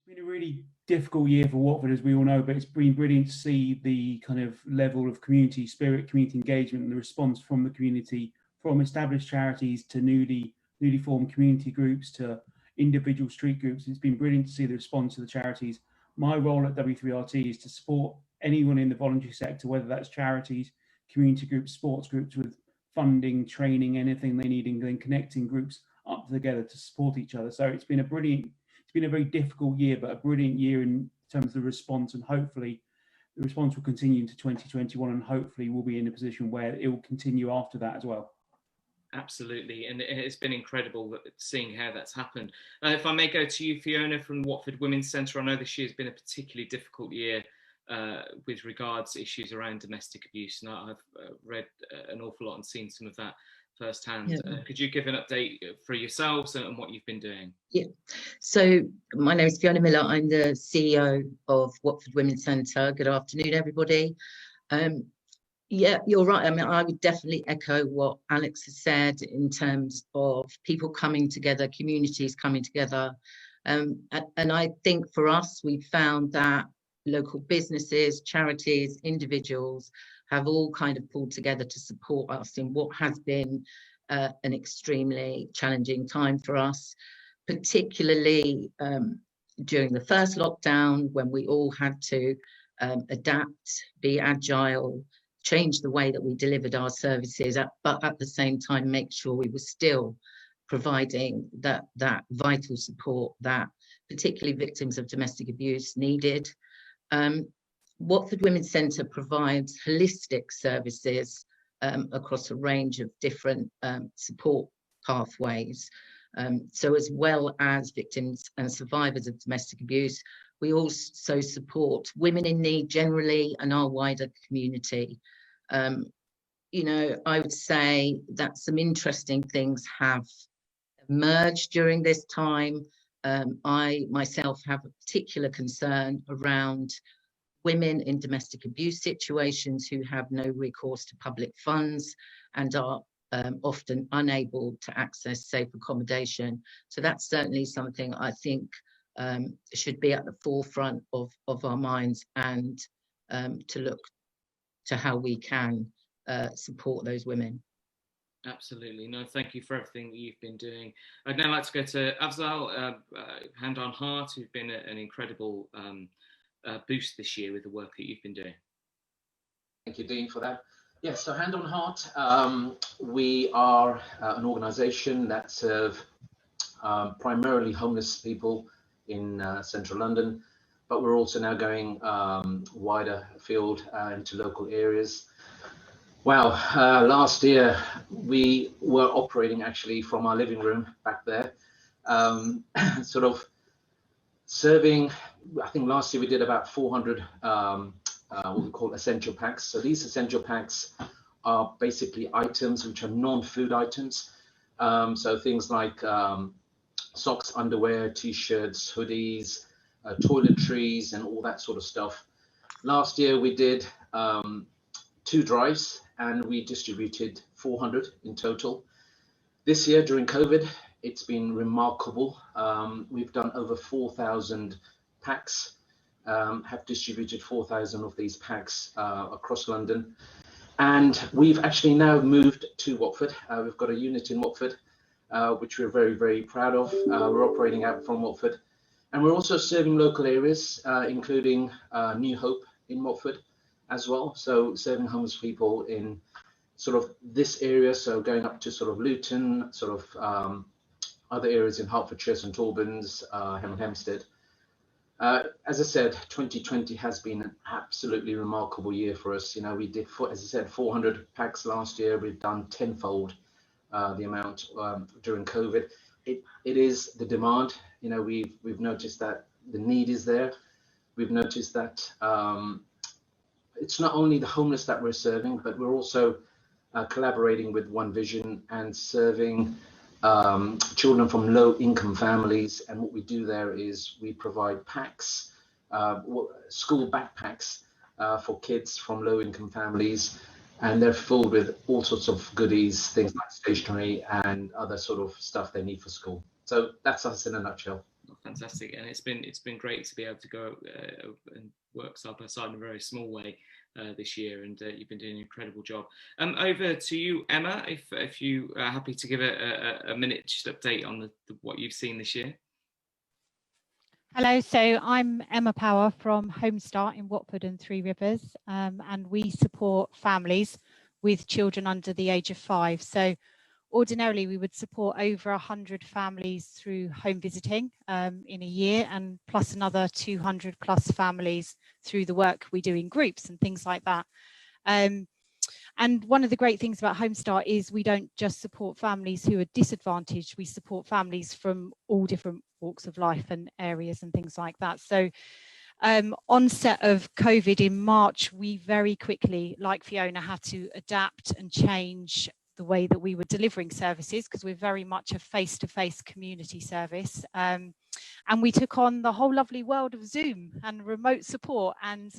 Been a really difficult year for Watford, as we all know, but it's been brilliant to see the kind of level of community spirit, community engagement, and the response from the community, from established charities to newly formed community groups to individual street groups. It's been brilliant to see the response to the charities. My role at W3RT is to support anyone in the voluntary sector, whether that's charities, community groups, sports groups, with funding, training, anything they need, and then connecting groups up together to support each other. So it's been a very difficult year, but a brilliant year in terms of the response, and hopefully the response will continue into 2021, and hopefully we'll be in a position where it will continue after that as well. Absolutely, and it's been incredible seeing how that's happened. If I may go to you, Fiona, from Watford Women's Centre, I know this year has been a particularly difficult year with regards to issues around domestic abuse, and I've read an awful lot and seen some of that firsthand. Yeah. Could you give an update for yourselves and what you've been doing? Yeah, so my name is Fiona Miller. I'm the CEO of Watford Women's Centre. Good afternoon, everybody. Yeah, you're right. I mean, I would definitely echo what Alex has said in terms of people coming together, communities coming together. And I think for us, we found that local businesses, charities, individuals have all kind of pulled together to support us in what has been an extremely challenging time for us, particularly during the first lockdown, when we all had to adapt, be agile, change the way that we delivered our services, but at the same time make sure we were still providing that vital support that particularly victims of domestic abuse needed. Watford Women's Centre provides holistic services across a range of different support pathways. So as well as victims and survivors of domestic abuse, we also support women in need generally and our wider community. You know, I would say that some interesting things have emerged during this time. I myself have a particular concern around women in domestic abuse situations who have no recourse to public funds and are often unable to access safe accommodation. So that's certainly something I think should be at the forefront of our minds, and to look to how we can support those women. Absolutely. No, thank you for everything that you've been doing. I'd now like to go to Afzal, Hand on Heart, who've been an incredible boost this year with the work that you've been doing. Thank you, Dean, for that. Yes, so Hand on Heart, we are an organisation that serve primarily homeless people in central London, but we're also now going wider afield into local areas. Wow, last year we were operating actually from our living room back there, sort of serving. I think last year we did about 400 what we call essential packs. So these essential packs are basically items which are non-food items. So things like socks, underwear, t-shirts, hoodies, toiletries, and all that sort of stuff. Last year we did 2 drives and we distributed 400 in total. This year during COVID, it's been remarkable. We've done over 4,000 packs, have distributed 4,000 of these packs across London. And we've actually now moved to Watford. We've got a unit in Watford, which we're very, very proud of. We're operating out from Watford. And we're also serving local areas, including New Hope in Watford as well. So serving homeless people in sort of this area. So going up to sort of Luton, sort of other areas in Hertfordshire, St Albans, Hempstead. As I said, 2020 has been an absolutely remarkable year for us. You know, we did, as I said, 400 packs last year. We've done tenfold the amount during COVID. It is the demand. You know, we've noticed that the need is there. We've noticed that it's not only the homeless that we're serving, but we're also collaborating with One Vision and serving children from low-income families. And what we do there is we provide packs, school backpacks for kids from low-income families, and they're filled with all sorts of goodies, things like stationery and other sort of stuff they need for school. So that's us in a nutshell. fantastic, and it's been great to be able to go and work side by side in a very small way this year, and you've been doing an incredible job. Over to you, Emma, if you are happy to give a minute just update on what you've seen this year. Hello, so I'm Emma Power from Homestart in Watford and Three Rivers, and we support families with children under the age of 5. So ordinarily we would support over 100 families through home visiting in a year, and plus another 200 plus families through the work we do in groups and things like that. And one of the great things about Homestart is we don't just support families who are disadvantaged, we support families from all different walks of life and areas and things like that. So onset of COVID in March, we very quickly, like Fiona, had to adapt and change the way that we were delivering services, because we're very much a face-to-face community service. And we took on the whole lovely world of Zoom and remote support, and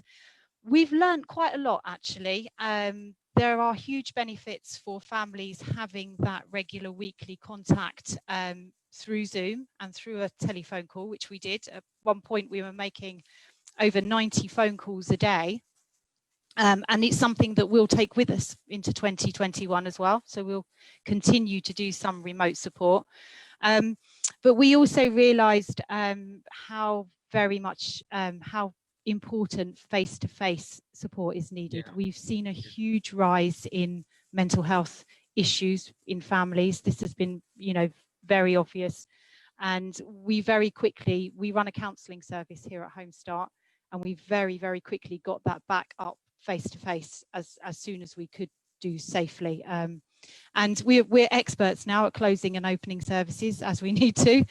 we've learned quite a lot, actually. There are huge benefits for families having that regular weekly contact through Zoom and through a telephone call, which we did. At one point, we were making over 90 phone calls a day. And it's something that we'll take with us into 2021 as well. So we'll continue to do some remote support. But we also realised how very much how important face-to-face support is needed. Yeah. We've seen a huge rise in mental health issues in families. This has been, very obvious. And we very quickly, we run a counselling service here at Homestart, and we very, very quickly got that back up face-to-face as soon as we could do safely. And we're experts now at closing and opening services as we need to.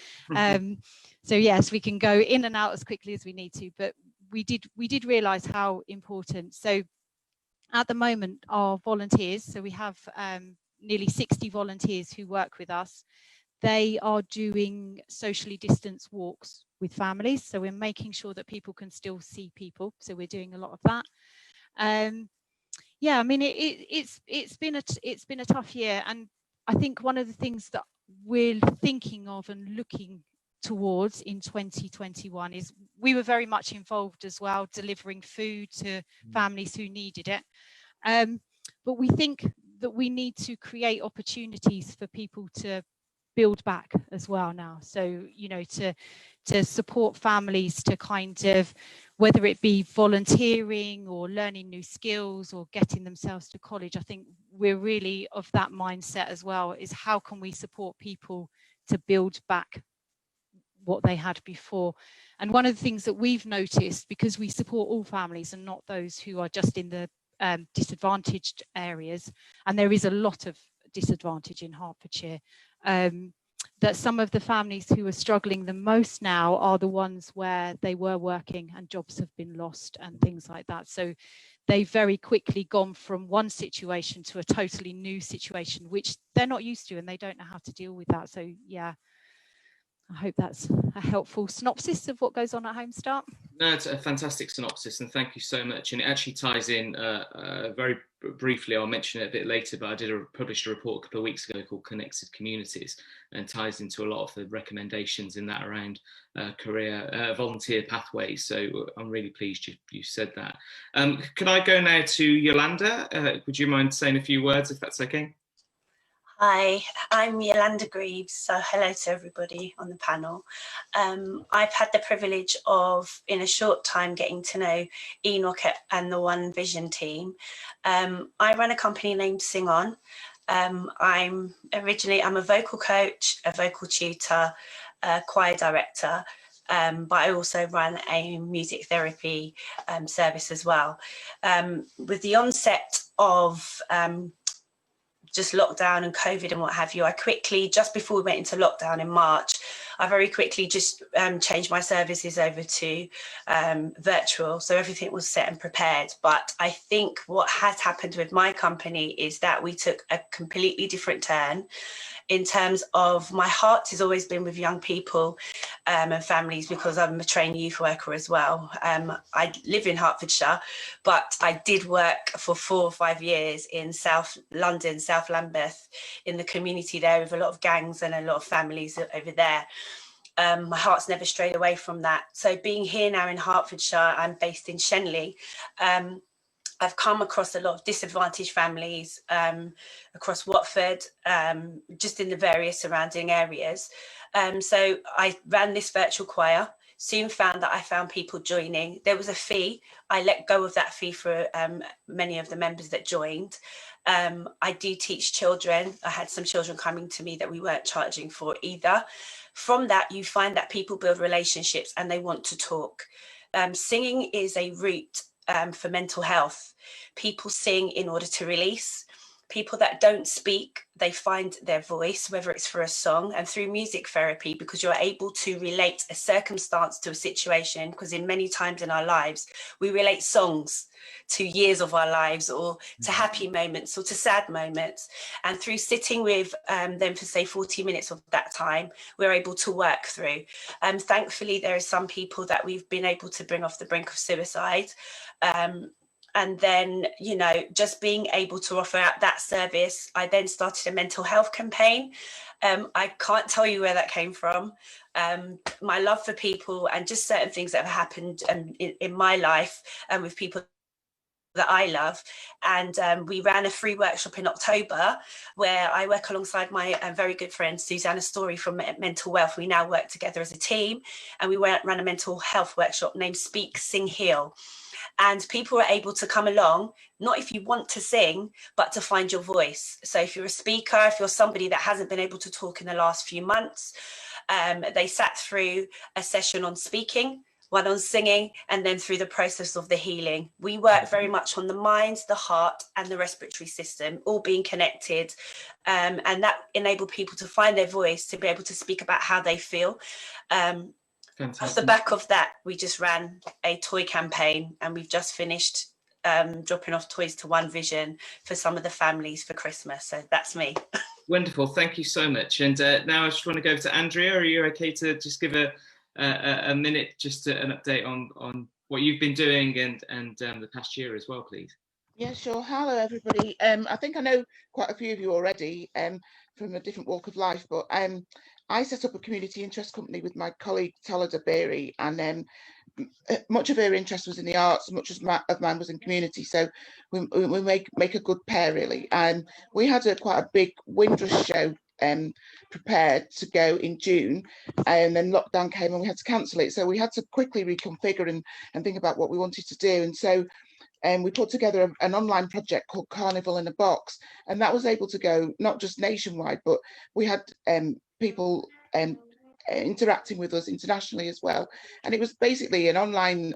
So yes, we can go in and out as quickly as we need to, but we did realise how important. So at the moment, our volunteers, so we have nearly 60 volunteers who work with us. They are doing socially distanced walks with families. So we're making sure that people can still see people. So we're doing a lot of that. Yeah, I mean, it's been a tough year, and I think one of the things that we're thinking of and looking towards in 2021 is we were very much involved as well, delivering food to families who needed it. But we think that we need to create opportunities for people to build back as well now. So, to support families to kind of, whether it be volunteering or learning new skills or getting themselves to college, I think we're really of that mindset as well, is how can we support people to build back what they had before. And one of the things that we've noticed, because we support all families and not those who are just in the disadvantaged areas, and there is a lot of disadvantage in Hertfordshire, that some of the families who are struggling the most now are the ones where they were working and jobs have been lost and things like that. So they've very quickly gone from one situation to a totally new situation, which they're not used to, and they don't know how to deal with that. So yeah, I hope that's a helpful synopsis of what goes on at Homestart. No, it's a fantastic synopsis, and thank you so much. And it actually ties in very briefly, I'll mention it a bit later, but I published a report a couple of weeks ago called Connected Communities, and ties into a lot of the recommendations in that around career volunteer pathways. So I'm really pleased you said that. Could I go now to Yolanda? Would you mind saying a few words, if that's okay? Hi, I'm Yolanda Greaves, so hello to everybody on the panel. I've had the privilege of, in a short time, getting to know Enoch and the One Vision team. I run a company named Sing On. I'm a vocal coach, a vocal tutor, a choir director, but I also run a music therapy service as well. With the onset of just lockdown and COVID and what have you, I quickly, just before we went into lockdown in March, I very quickly just changed my services over to virtual. So everything was set and prepared. But I think what has happened with my company is that we took a completely different turn in terms of, my heart has always been with young people and families, because I'm a trained youth worker as well. I live in Hertfordshire, but I did work for 4 or 5 years in South London, South Lambeth, in the community there, with a lot of gangs and a lot of families over there. my heart's never strayed away from that. So being here now in Hertfordshire, I'm based in Shenley. I've come across a lot of disadvantaged families across Watford, just in the various surrounding areas. So I ran this virtual choir, soon found that I found people joining. There was a fee. I let go of that fee for many of the members that joined. I do teach children. I had some children coming to me that we weren't charging for either. From that, you find that people build relationships and they want to talk. Singing is a route for mental health. People sing in order to release. People that don't speak, they find their voice, whether it's for a song, and through music therapy, because you're able to relate a circumstance to a situation, because in many times in our lives, we relate songs to years of our lives, or to happy moments, or to sad moments. And through sitting with them for, say, 40 minutes of that time, we're able to work through. Thankfully, there are some people that we've been able to bring off the brink of suicide. And then, you know, just being able to offer out that service, I then started a mental health campaign. I can't tell you where that came from. My love for people and just certain things that have happened in my life and with people that I love. And we ran a free workshop in October where I work alongside my very good friend Susanna Story from Mental Wealth. We now work together as a team, and we ran a mental health workshop named Speak, Sing, Heal. And people are able to come along, not if you want to sing, but to find your voice. So if you're a speaker, if you're somebody that hasn't been able to talk in the last few months, they sat through a session on speaking, one on singing, and then through the process of the healing. We work very much on the mind, the heart, and the respiratory system, all being connected. And that enabled people to find their voice, to be able to speak about how they feel. Fantastic. Off the back of that, we just ran a toy campaign, and we've just finished dropping off toys to One Vision for some of the families for Christmas. So that's me. Wonderful. Thank you so much. And now I just want to go over to Andrea. Are you okay to just give a minute, just an update on what you've been doing and the past year as well, please? Yeah, sure. Hello, everybody. I think I know quite a few of you already from a different walk of life, but I set up a community interest company with my colleague Tolada Berry, and much of her interest was in the arts, much as of mine was in community. So we make a good pair, really. And we had quite a big Windrush show prepared to go in June, and then lockdown came and we had to cancel it. So we had to quickly reconfigure and think about what we wanted to do. And so we put together an online project called Carnival in a Box, and that was able to go not just nationwide, but we had people interacting with us internationally as well. And it was basically an online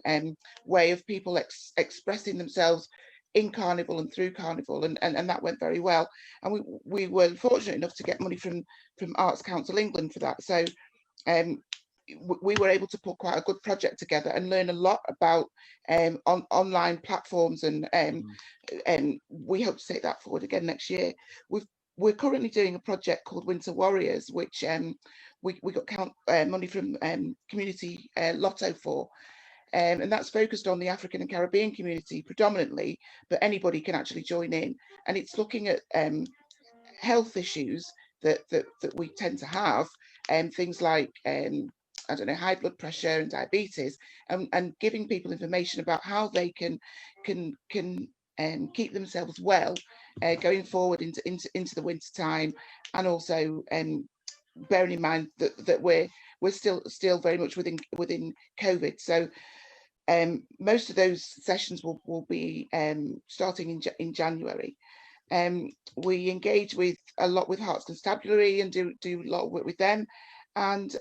way of people expressing themselves in Carnival and through Carnival, and that went very well. And we were fortunate enough to get money from Arts Council England for that. So we were able to put quite a good project together and learn a lot about online platforms, and we hope to take that forward again next year. We're currently doing a project called Winter Warriors, which we got money from Community Lotto for, and that's focused on the African and Caribbean community predominantly, but anybody can actually join in, and it's looking at health issues that we tend to have, things like I don't know, high blood pressure and diabetes, and giving people information about how they can keep themselves well going forward into the winter time, and also bearing in mind that we're still very much within COVID. So most of those sessions will be starting in January. We engage a lot with Hearts Constabulary and do a lot of work with them, and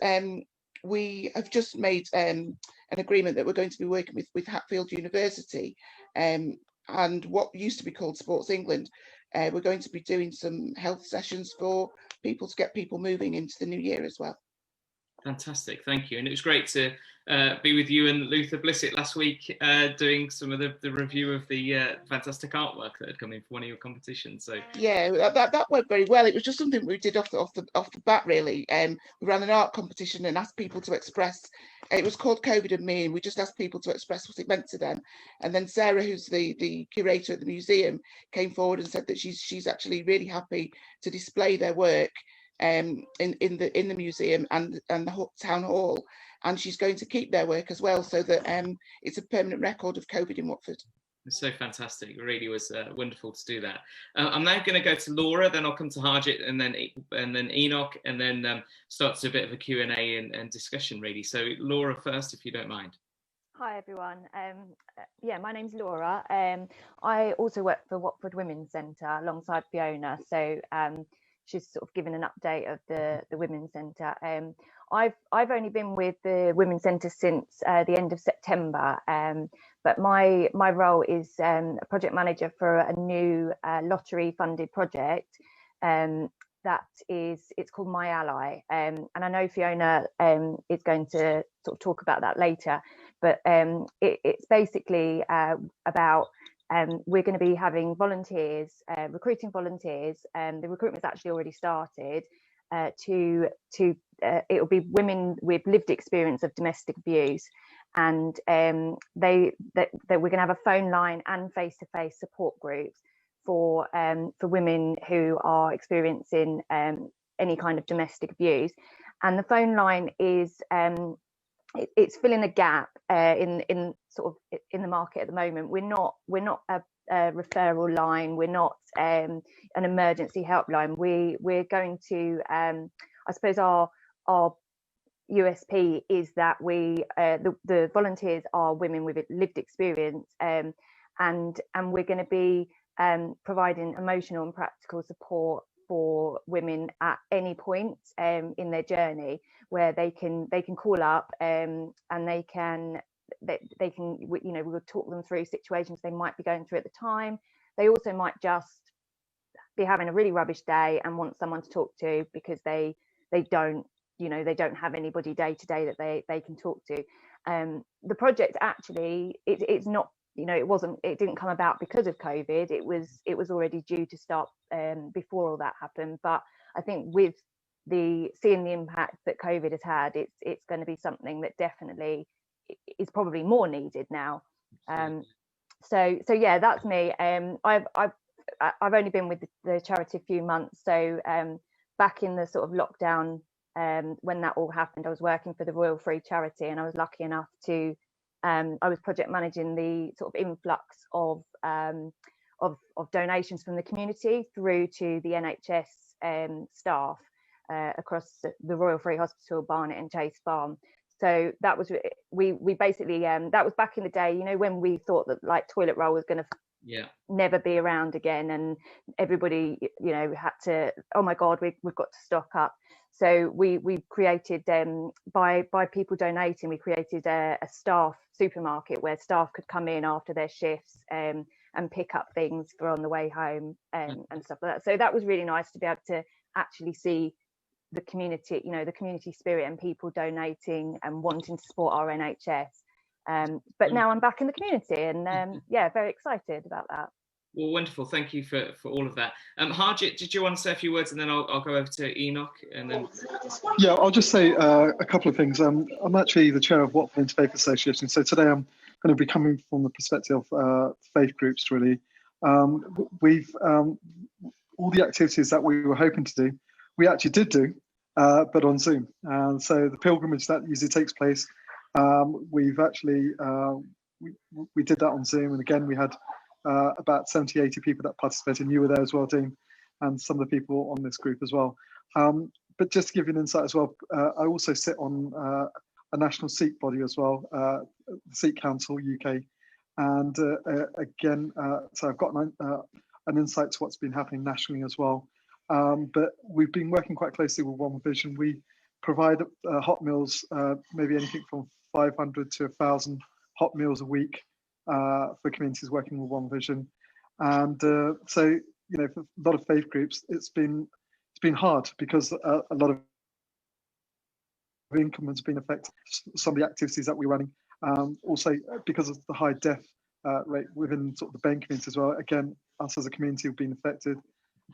we have just made an agreement that we're going to be working with Hatfield University, and what used to be called Sports England. We're going to be doing some health sessions for people to get people moving into the new year as well. Fantastic, thank you. And it was great to be with you and Luther Blissett last week, doing some of the review of the fantastic artwork that had come in for one of your competitions. So yeah, that went very well. It was just something we did off the bat, really. We ran an art competition and asked people to express. It was called COVID and Me, and we just asked people to express what it meant to them. And then Sarah, who's the curator at the museum, came forward and said that she's actually really happy to display their work in the museum and the town hall, and she's going to keep their work as well, so that it's a permanent record of COVID in Watford. It's so fantastic. It really was wonderful to do that. I'm now going to go to Laura, then I'll come to Harjit, and then Enoch, and then start to a bit of a Q&A and discussion, really. So Laura first, if you don't mind. Hi everyone. Yeah, my name's Laura. I also work for Watford Women's Centre alongside Fiona. So she's sort of given an update of the Women's Centre. I've only been with the Women's Centre since the end of September, but my role is a project manager for a new lottery funded project. It's called My Ally, and I know Fiona is going to sort of talk about that later, but it's basically about we're going to be having volunteers, recruiting volunteers, and the recruitment's actually already started. It'll be women with lived experience of domestic abuse, and we're going to have a phone line and face-to-face support groups for women who are experiencing any kind of domestic abuse. And the phone line is it's filling a gap in the market at the moment. We're not a referral line. We're not an emergency helpline. We're going to I suppose our USP is that the volunteers are women with lived experience, and we're going to be providing emotional and practical support for women at any point in their journey, where they can call up and they can we'll talk them through situations they might be going through at the time. They also might just be having a really rubbish day and want someone to talk to because they don't have anybody day to day that they can talk to. The project actually it's not, it didn't come about because of COVID. It was already due to start before all that happened. But I think with seeing the impact that COVID has had, it's going to be something that definitely is probably more needed now. So yeah, that's me. I've only been with the charity a few months. So back in the sort of lockdown, when that all happened, I was working for the Royal Free Charity, and I was lucky enough to I was project managing the sort of influx of donations from the community through to the NHS staff across the Royal Free Hospital, Barnet and Chase Farm. So that was we basically that was back in the day, when we thought that like toilet roll was going to never be around again, and everybody had to, oh my god, we've got to stock up. So we created by people donating, we created a staff supermarket where staff could come in after their shifts and pick up things for on the way home and stuff like that. So that was really nice to be able to actually see the community, the community spirit and people donating and wanting to support our NHS. But now I'm back in the community, and yeah, very excited about that. Well, wonderful. Thank you for all of that. Harjit, did you want to say a few words, and then I'll go over to Enoch, and then. Yeah, I'll just say a couple of things. I'm actually the chair of Watford Interfaith Association, so today I'm going to be coming from the perspective of faith groups. Really, we've all the activities that we were hoping to do, we actually did do, but on Zoom. And so the pilgrimage that usually takes place, we've actually we did that on Zoom, and again we had about 70-80 people that participated, and you were there as well, Dean, and some of the people on this group as well. But just to give you an insight as well, I also sit on a national Sikh body as well, the Sikh Council UK, and again, so I've got an insight to what's been happening nationally as well. But we've been working quite closely with One Vision. We provide hot meals, maybe anything from 500 to 1,000 hot meals a week for communities working with One Vision. And so, for a lot of faith groups, it's been hard because a lot of income has been affected. Some of the activities that we're running, also because of the high death rate within sort of the BAME community as well. Again, us as a community have been affected.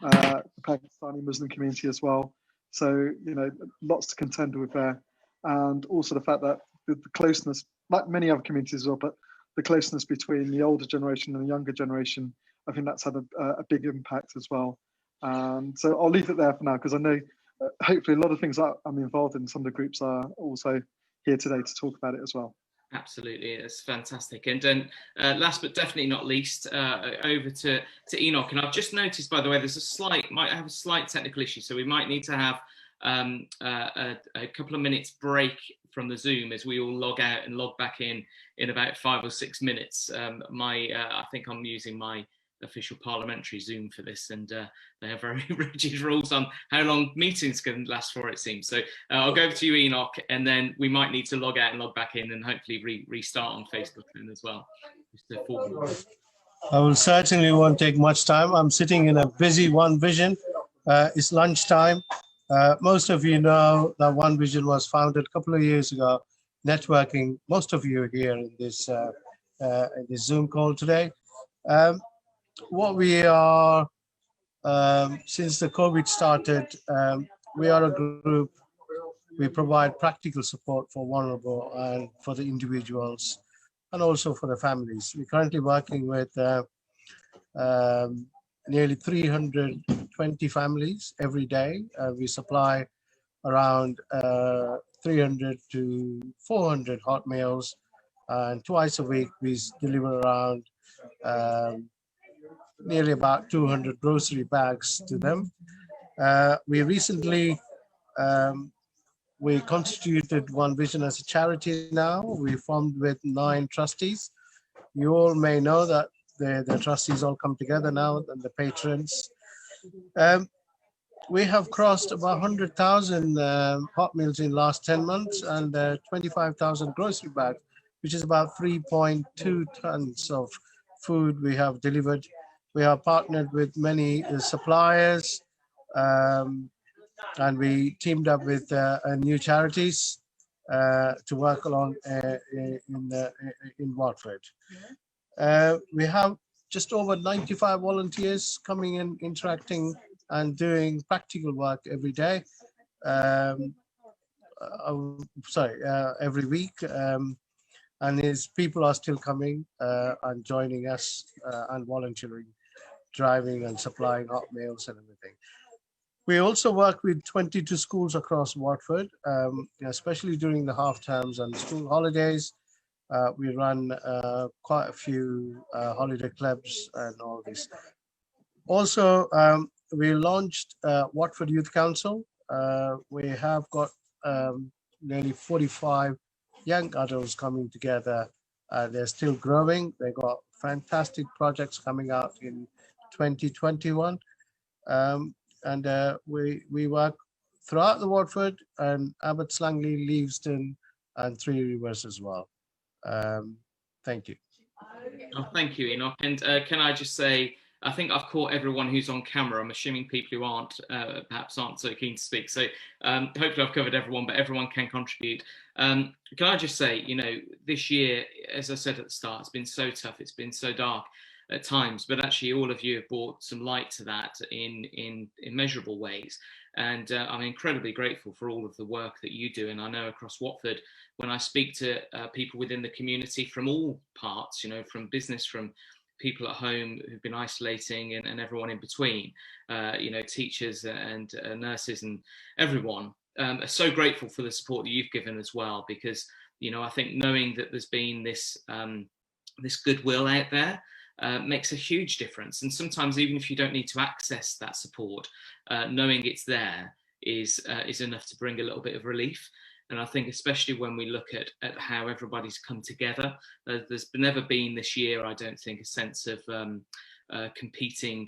The Pakistani Muslim community as well. So, lots to contend with there. And also the fact that the closeness, like many other communities as well, but the closeness between the older generation and the younger generation, I think that's had a big impact as well. So I'll leave it there for now, because I know hopefully a lot of things that I'm involved in, some of the groups are also here today to talk about it as well. Absolutely, it's fantastic. And then last but definitely not least, over to Enoch. And I've just noticed, by the way, might have a slight technical issue, so we might need to have a couple of minutes break from the Zoom as we all log out and log back in about 5 or 6 minutes. I think I'm using my official parliamentary Zoom for this, and they have very rigid rules on how long meetings can last for, it seems. So I'll go over to you, Enoch, and then we might need to log out and log back in and hopefully restart on Facebook then as well. I will certainly won't take much time. I'm sitting in a busy One Vision. It's lunchtime. Most of you know that One Vision was founded a couple of years ago, networking. Most of you are here in this Zoom call today. What we are, since the COVID started, we are a group. We provide practical support for vulnerable and for the individuals and also for the families. We're currently working with nearly 320 families every day. We supply around 300 to 400 hot meals, and twice a week we deliver around nearly about 200 grocery bags to them. We recently we constituted One Vision as a charity now. We formed with 9 trustees. You all may know that the trustees all come together now, and the patrons. We have crossed about 100,000 hot meals in the last 10 months and 25,000 grocery bags, which is about 3.2 tons of food we have delivered. We are partnered with many suppliers, and we teamed up with new charities to work along in Watford. We have just over 95 volunteers coming in, interacting and doing practical work every day. Every week. And his people are still coming and joining us and volunteering, driving and supplying hot meals and everything. We also work with 22 schools across Watford, especially during the half terms and school holidays. We run quite a few holiday clubs and all this. Also, we launched Watford Youth Council. We have got nearly 45 young adults coming together. They're still growing. They got fantastic projects coming out in 2021. And we work throughout the Watford and Abbots Langley, Leavesden and Three Rivers as well. Thank you. Oh, thank you, Enoch. And can I just say, I think I've caught everyone who's on camera. I'm assuming people who aren't, perhaps aren't so keen to speak. So hopefully I've covered everyone, but everyone can contribute. Can I just say, you know, this year, as I said at the start, it's been so tough. It's been so dark at times, but actually all of you have brought some light to that in immeasurable ways. And I'm incredibly grateful for all of the work that you do. And I know across Watford, when I speak to people within the community from all parts, you know, from business, from people at home who've been isolating and everyone in between, you know, teachers and nurses and everyone, are so grateful for the support that you've given as well, because, you know, I think knowing that there's been this, this goodwill out there makes a huge difference. And sometimes even if you don't need to access that support, knowing it's there is enough to bring a little bit of relief. And I think especially when we look at how everybody's come together, there's never been this year, I don't think, a sense of competing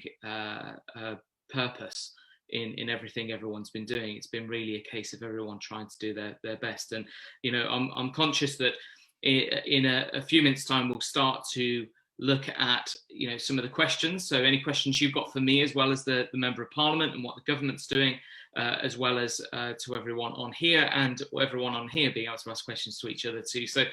purpose in everything everyone's been doing. It's been really a case of everyone trying to do their best. And, you know, I'm conscious that in a few minutes' time, we'll start to look at, you know, some of the questions. So any questions you've got for me, as well as the Member of Parliament and what the government's doing, as well as to everyone on here, and everyone on here being able to ask questions to each other too. So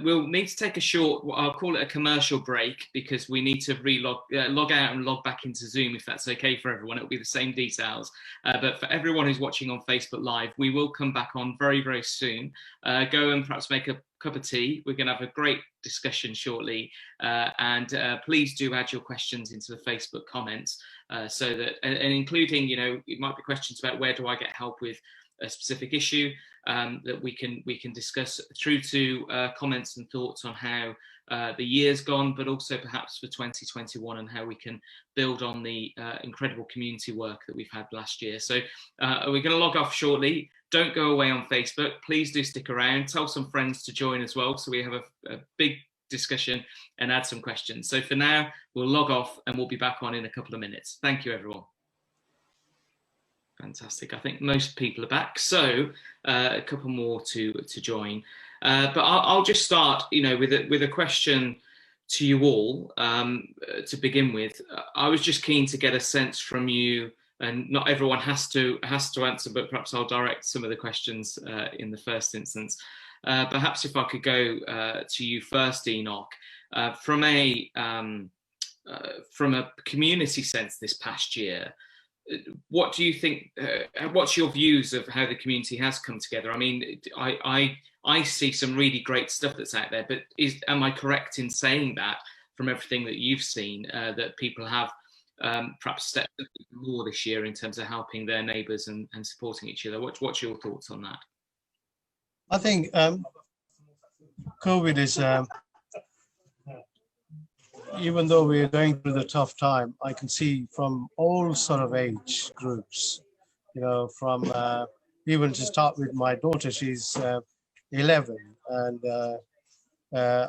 we'll need to take a short, I'll call it a commercial break, because we need to log out and log back into Zoom, if that's okay for everyone. It'll be the same details. But for everyone who's watching on Facebook Live, we will come back on very, very soon. Go and perhaps make a cup of tea. We're going to have a great discussion shortly. And please do add your questions into the Facebook comments. so that, and including, you know, it might be questions about where do I get help with a specific issue, that we can discuss, through to comments and thoughts on how the year's gone, but also perhaps for 2021 and how we can build on the incredible community work that we've had last year. So we're going to log off shortly. Don't go away on Facebook. Please do stick around. Tell some friends to join as well, so we have a big discussion and add some questions. So for now, we'll log off and we'll be back on in a couple of minutes. Thank you, everyone. Fantastic. I think most people are back, so a couple more to join. But I'll just start, you know, with a question to you all to begin with. I was just keen to get a sense from you, and not everyone has to answer, but perhaps I'll direct some of the questions in the first instance. Perhaps if I could go to you first, Enoch, from a community sense this past year. What do you think? What's your views of how the community has come together? I mean, I see some really great stuff that's out there, but am I correct in saying that, from everything that you've seen, that people have perhaps stepped up more this year in terms of helping their neighbours and supporting each other? What's your thoughts on that? I think COVID is, even though we're going through the tough time, I can see from all sort of age groups, you know, from even to start with my daughter, she's 11, and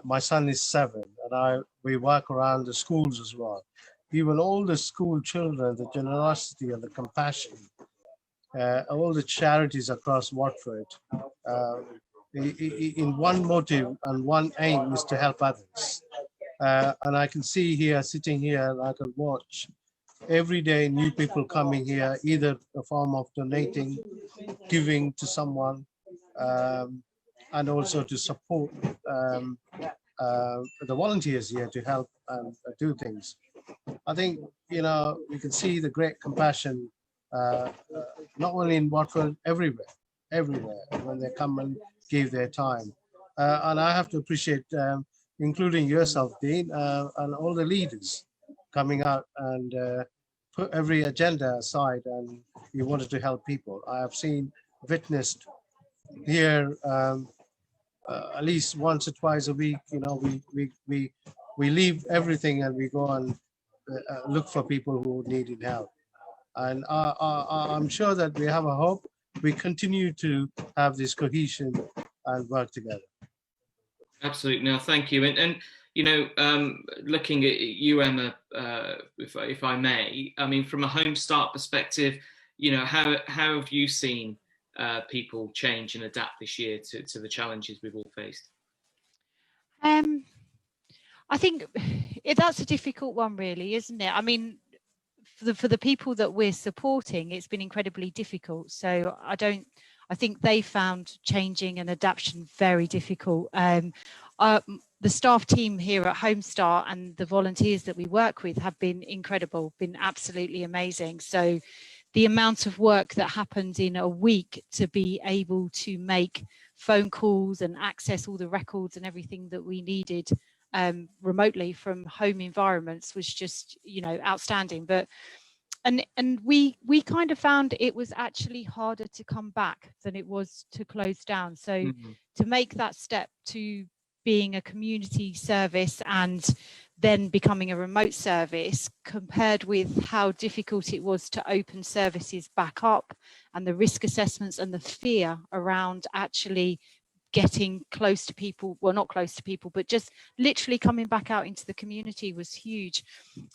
my son is 7, and we work around the schools as well. Even all the school children, the generosity and the compassion, all the charities across Watford, in one motive and one aim is to help others. And I can see here, sitting here, and I can watch every day new people coming here, either a form of donating, giving to someone, and also to support the volunteers here to help and do things. I think, you know, you can see the great compassion, not only in Watford, everywhere, when they come and give their time. And I have to appreciate, including yourself, Dean, and all the leaders coming out and put every agenda aside, and you wanted to help people. I have witnessed here at least once or twice a week. You know, we leave everything and we go and look for people who needed help. And I'm sure that we have a hope. We continue to have this cohesion and work together. Absolutely. No, thank you. And you know, looking at you, Emma, if I may, I mean, from a Homestart perspective, you know, how have you seen people change and adapt this year to the challenges we've all faced? I think that's a difficult one, really, isn't it? I mean, for the people that we're supporting, it's been incredibly difficult. So I think they found changing and adaptation very difficult. The staff team here at Homestart and the volunteers that we work with have been incredible, been absolutely amazing. So the amount of work that happened in a week to be able to make phone calls and access all the records and everything that we needed remotely from home environments was just, you know, outstanding. But and we kind of found it was actually harder to come back than it was to close down. So to make that step to being a community service and then becoming a remote service, compared with how difficult it was to open services back up, and the risk assessments and the fear around actually getting close to people, well, not close to people, but just literally coming back out into the community was huge.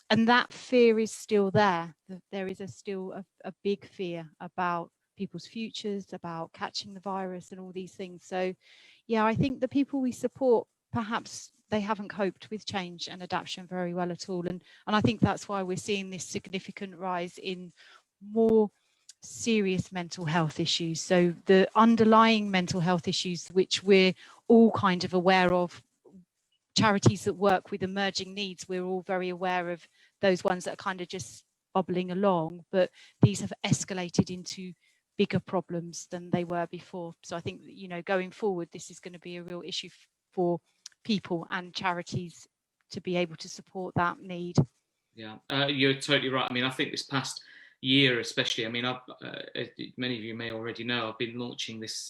And that fear is still there. There is still a big fear about people's futures, about catching the virus and all these things. So yeah, I think the people we support, perhaps they haven't coped with change and adaptation very well at all. And I think that's why we're seeing this significant rise in more serious mental health issues. So the underlying mental health issues, which we're all kind of aware of, charities that work with emerging needs, we're all very aware of those ones that are kind of just bubbling along, but these have escalated into bigger problems than they were before. So I think, you know, going forward, this is going to be a real issue for people and charities to be able to support that need. Yeah, you're totally right. I mean, I think this past year especially, I mean, many of you may already know, I've been launching this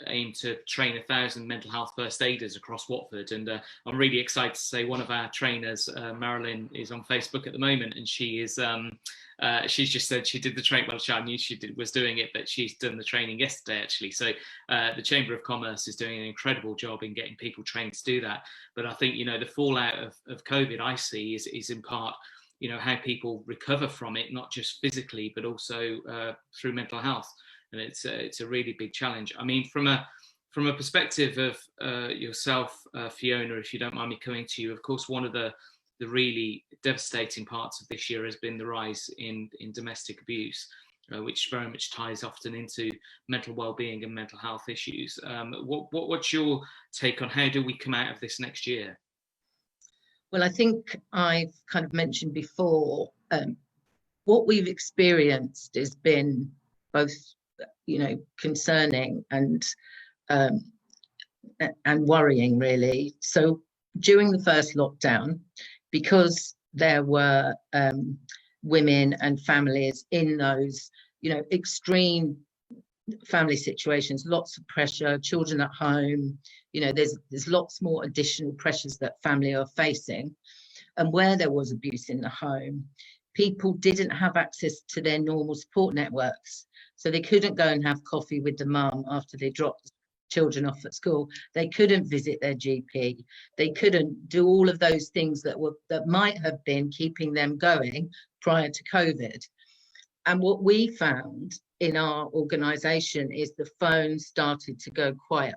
aim to train 1,000 mental health first aiders across Watford, and I'm really excited to say one of our trainers, Marilyn, is on Facebook at the moment, and she is she's just said she did the training. Well, I knew she was doing it, but she's done the training yesterday actually. So the Chamber of Commerce is doing an incredible job in getting people trained to do that. But I think, you know, the fallout of COVID I see is in part, you know, how people recover from it, not just physically, but also through mental health. And it's a really big challenge. I mean, from a perspective of yourself, Fiona, if you don't mind me coming to you, of course, one of the really devastating parts of this year has been the rise in domestic abuse, which very much ties often into mental well-being and mental health issues. What's your take on how do we come out of this next year? Well, I think I've kind of mentioned before, what we've experienced has been both, you know, concerning and worrying, really. So during the first lockdown, because there were women and families in those, you know, extreme family situations, lots of pressure, children at home, you know, there's lots more additional pressures that family are facing. And where there was abuse in the home, people didn't have access to their normal support networks. So they couldn't go and have coffee with the mum after they dropped children off at school. They couldn't visit their GP. They couldn't do all of those things that might have been keeping them going prior to COVID. And what we found in our organisation is the phone started to go quiet,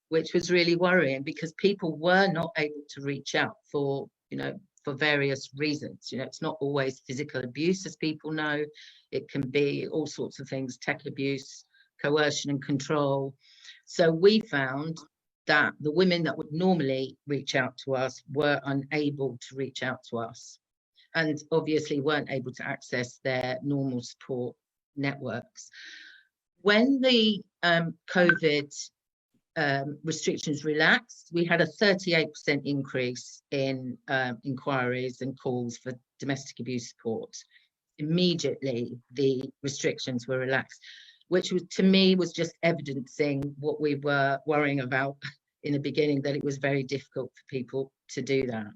which was really worrying because people were not able to reach out for, you know, for various reasons. You know, it's not always physical abuse, as people know. It can be all sorts of things, tech abuse, coercion and control. So we found that the women that would normally reach out to us were unable to reach out to us, and obviously weren't able to access their normal support networks. When the COVID restrictions relaxed, we had a 38% increase in inquiries and calls for domestic abuse support. Immediately, the restrictions were relaxed, which was, to me, was just evidencing what we were worrying about in the beginning, that it was very difficult for people to do that.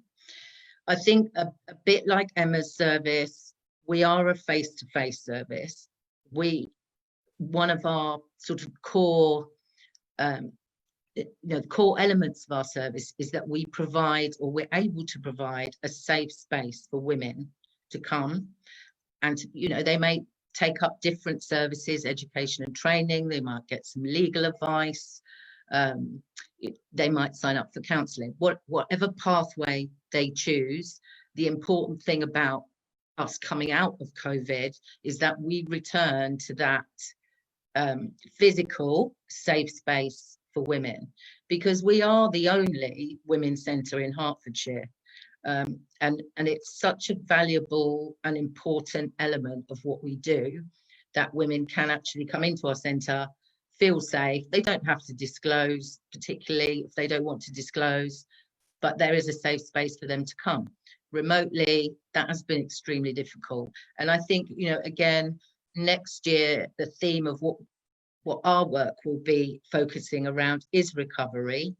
I think a bit like Emma's service, we are a face-to-face service. One of our sort of core core elements of our service is that we provide, or we're able to provide, a safe space for women to come, and you know, they may take up different services, education and training, they might get some legal advice, they might sign up for counselling, whatever pathway they choose. The important thing about us coming out of COVID is that we return to that physical safe space for women, because we are the only women's centre in Hertfordshire, and it's such a valuable and important element of what we do, that women can actually come into our centre, feel safe. They don't have to disclose, particularly if they don't want to disclose, but there is a safe space for them to come. Remotely, that has been extremely difficult. And I think, you know, again, next year, the theme of what our work will be focusing around is recovery.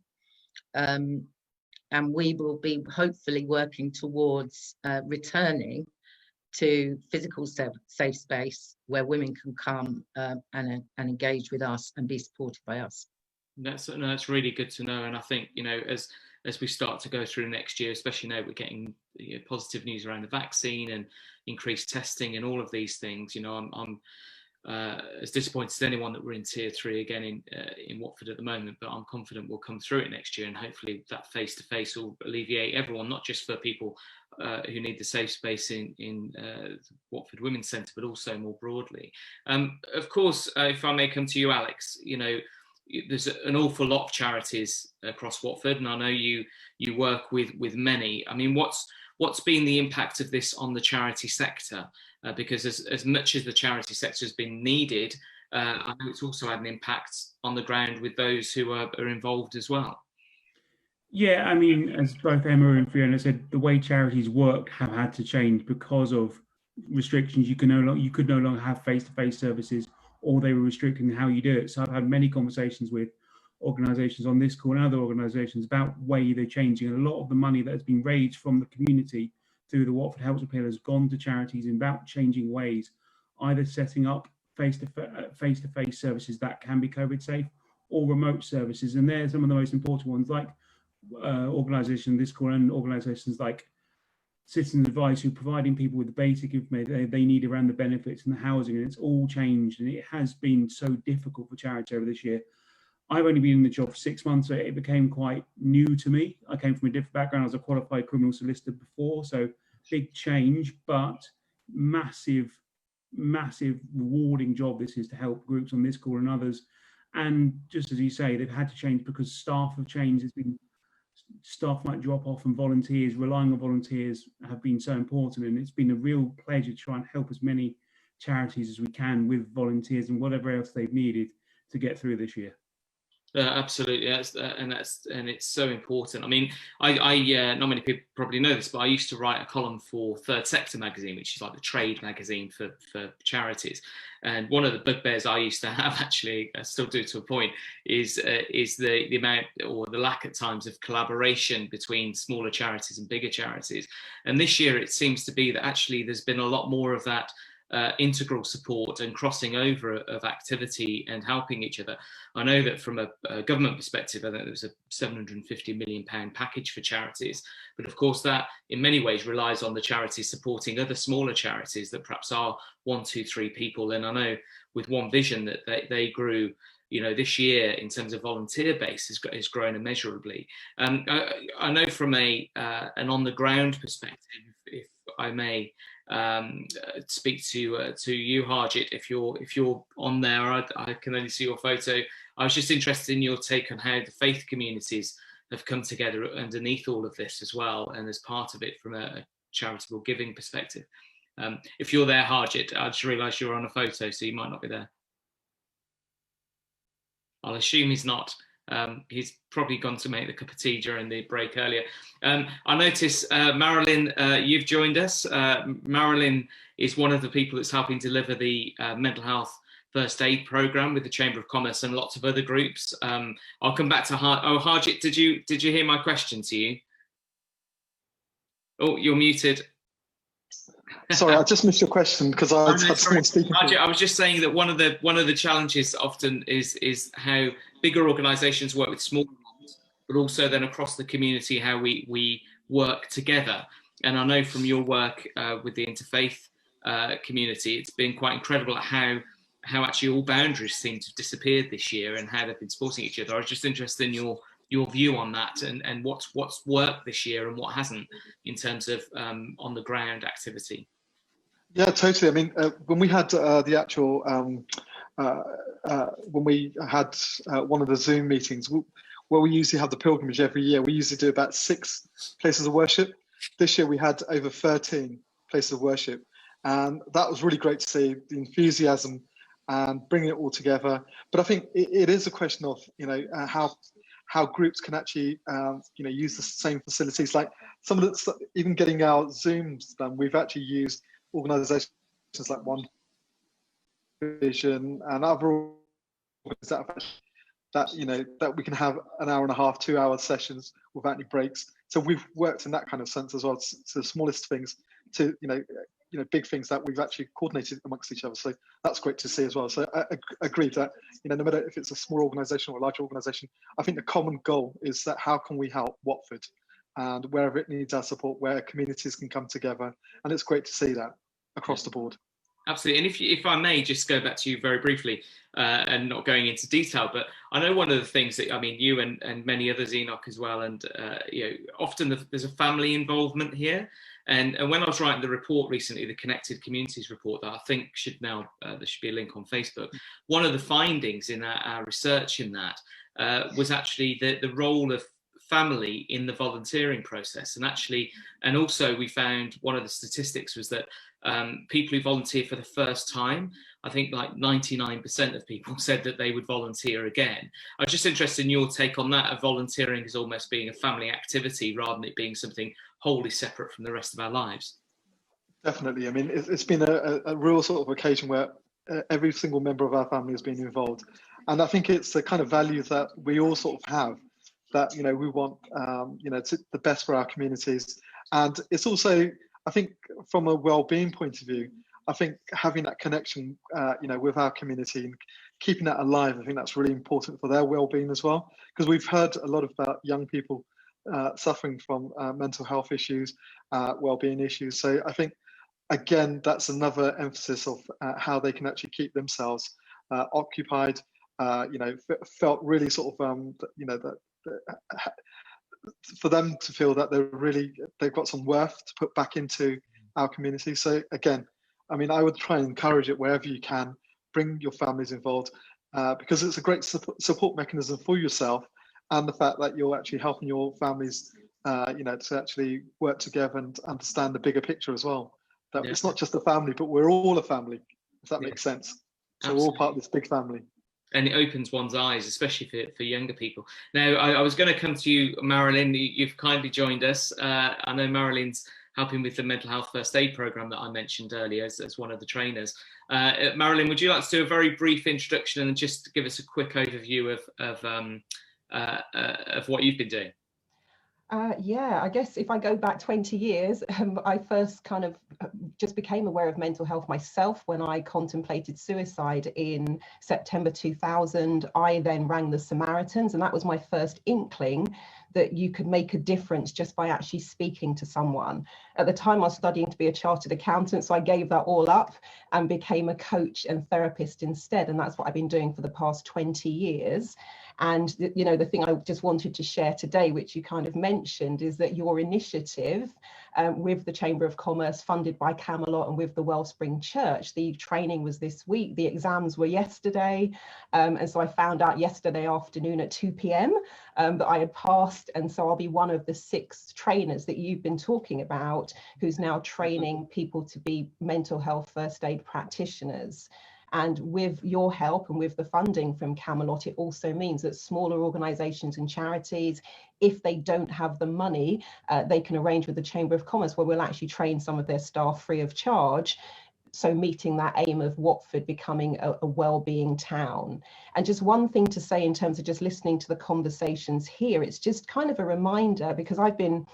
And we will be hopefully working towards returning to physical safe space where women can come and engage with us and be supported by us. That's really good to know. And I think, you know, as we start to go through next year, especially now we're getting, you know, positive news around the vaccine and increased testing and all of these things, you know, I'm as disappointed as anyone that we're in tier 3 again in Watford at the moment, but I'm confident we'll come through it next year, and hopefully that face-to-face will alleviate everyone, not just for people who need the safe space in Watford Women's Centre, but also more broadly. Of course, if I may come to you, Alex, you know, there's an awful lot of charities across Watford, and I know you work with many. I mean, what's been the impact of this on the charity sector? Because as much as the charity sector has been needed, I know it's also had an impact on the ground with those who are involved as well. Yeah, I mean, as both Emma and Fiona said, the way charities work have had to change because of restrictions. You could no longer have face-to-face services, or they were restricting how you do it. So I've had many conversations with organisations on this call and other organisations about way they're changing. And a lot of the money that has been raised from the community through the Watford Helps Appeal has gone to charities in about changing ways, either setting up face-to-face services that can be COVID safe, or remote services. And they're some of the most important ones, like organisation this call and organisations like Citizens Advice, who are providing people with the basic information they need around the benefits and the housing, and it's all changed, and it has been so difficult for charity over this year. I've only been in the job for 6 months, so it became quite new to me. I came from a different background. I was a qualified criminal solicitor before, so big change, but massive rewarding job this is to help groups on this call and others. And just as you say, they've had to change because staff have changed. There's been staff might drop off, and volunteers, relying on volunteers, have been so important, and it's been a real pleasure to try and help as many charities as we can with volunteers and whatever else they've needed to get through this year. Absolutely, and it's so important. I mean, I not many people probably know this, but I used to write a column for Third Sector magazine, which is like the trade magazine for charities. And one of the bugbears I used to have, actually, I still do to a point, is the amount or the lack at times of collaboration between smaller charities and bigger charities. And this year it seems to be that actually there's been a lot more of that integral support and crossing over of activity and helping each other. I know that from a government perspective, I think there was a £750 million package for charities, but of course that in many ways relies on the charities supporting other smaller charities that perhaps are 1, 2, 3 people. And I know with One Vision that they grew, you know, this year in terms of volunteer base has grown immeasurably. I know from an on the ground perspective, if I may speak to you, Harjit, if you're on there. I can only see your photo. I was just interested in your take on how the faith communities have come together underneath all of this as well, and as part of it from a charitable giving perspective. If you're there, Harjit, I just realised you're on a photo, so you might not be there. I'll assume he's not. He's probably gone to make the cup of tea during the break earlier. I notice, Marilyn, you've joined us. Marilyn is one of the people that's helping deliver the mental health first aid program with the Chamber of Commerce and lots of other groups. I'll come back to Harjit. Did you hear my question to you? Oh, you're muted. Sorry, I just missed your question because I had someone speaking. I was just saying that one of the challenges often is how bigger organisations work with smaller ones, but also then across the community how we work together. And I know from your work with the Interfaith community, it's been quite incredible at how actually all boundaries seem to have disappeared this year and how they've been supporting each other. I was just interested in your view on that and what's worked this year and what hasn't in terms of on the ground activity. Yeah, totally. I mean, when we had the actual, when we had one of the Zoom meetings, where we usually have the pilgrimage every year, we usually do about 6 places of worship. This year we had over 13 places of worship. And that was really great to see the enthusiasm and bringing it all together. But I think it is a question of, you know, how groups can actually, you know, use the same facilities. Like some of the, even getting our Zooms done, we've actually used organisations like One Vision and other organisations that, you know, that we can have an hour and a half, 2 hour sessions without any breaks. So we've worked in that kind of sense as well, to the smallest things to, you know, big things that we've actually coordinated amongst each other. So that's great to see as well. So I agree that, you know, no matter if it's a small organisation or a large organisation, I think the common goal is that how can we help Watford and wherever it needs our support, where communities can come together. And it's great to see that across the board. Absolutely. And if I may just go back to you very briefly and not going into detail, but I know one of the things that, I mean, you and many others, Enoch as well, and you know, often there's a family involvement here. And when I was writing the report recently, the Connected Communities report that I think should now, there should be a link on Facebook. One of the findings in our research in that was actually the role of family in the volunteering process. And actually, and also we found one of the statistics was that people who volunteer for the first time, I think like 99% of people said that they would volunteer again. I'm just interested in your take on that, of volunteering as almost being a family activity rather than it being something wholly separate from the rest of our lives. Definitely. I mean, it's been a real sort of occasion where every single member of our family has been involved. And I think it's the kind of values that we all sort of have, that, you know, we want, you know, the best for our communities. And it's also, I think, from a well-being point of view, I think having that connection, you know, with our community and keeping that alive, I think that's really important for their well-being as well. Because we've heard a lot about young people suffering from mental health issues, well-being issues. So I think, again, that's another emphasis of how they can actually keep themselves occupied, you know, felt really sort of, you know, that for them to feel that they've got some worth to put back into our community. So again, I mean, I would try and encourage it wherever you can, bring your families involved, because it's a great support mechanism for yourself, and the fact that you're actually helping your families, you know, to actually work together and understand the bigger picture as well. That it's not just a family, but we're all a family, if that makes sense. So we're all part of this big family. And it opens one's eyes, especially for younger people. Now, I was going to come to you, Marilyn. You've kindly joined us. I know Marilyn's helping with the mental health first aid program that I mentioned earlier as one of the trainers. Marilyn, would you like to do a very brief introduction and just give us a quick overview of what you've been doing? Yeah, I guess if I go back 20 years, I first kind of just became aware of mental health myself when I contemplated suicide in September 2000. I then rang the Samaritans, and that was my first inkling that you could make a difference just by actually speaking to someone. At the time, I was studying to be a chartered accountant, so I gave that all up and became a coach and therapist instead. And that's what I've been doing for the past 20 years. And, you know, the thing I just wanted to share today, which you kind of mentioned, is that your initiative with the Chamber of Commerce, funded by Camelot and with the Wellspring Church, the training was this week, the exams were yesterday. And so I found out yesterday afternoon at 2 p.m. That I had passed. And so I'll be one of the 6 trainers that you've been talking about, who's now training people to be mental health first aid practitioners. And with your help and with the funding from Camelot, it also means that smaller organisations and charities, if they don't have the money, they can arrange with the Chamber of Commerce, where we'll actually train some of their staff free of charge. So meeting that aim of Watford becoming a well-being town. And just one thing to say in terms of just listening to the conversations here, it's just kind of a reminder, because I've been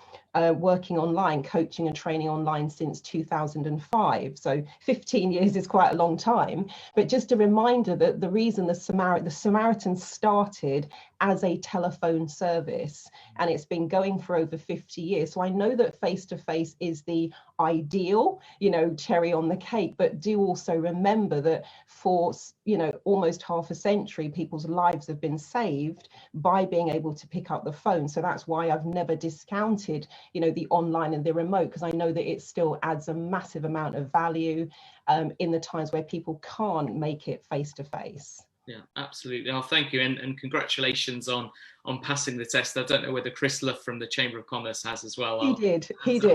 working online, coaching and training online since 2005. So 15 years is quite a long time, but just a reminder that the reason the Samaritans started as a telephone service, and it's been going for over 50 years. So I know that face-to-face is the ideal, you know, cherry on the cake, but do also remember that for, you know, almost half a century, people's lives have been saved by being able to pick up the phone. So that's why I've never discounted, you know, the online and the remote, because I know that it still adds a massive amount of value in the times where people can't make it face-to-face. Yeah, absolutely. Oh, thank you, and congratulations on passing the test. I don't know whether Chris Luff from the Chamber of Commerce has as well. He did. That's good to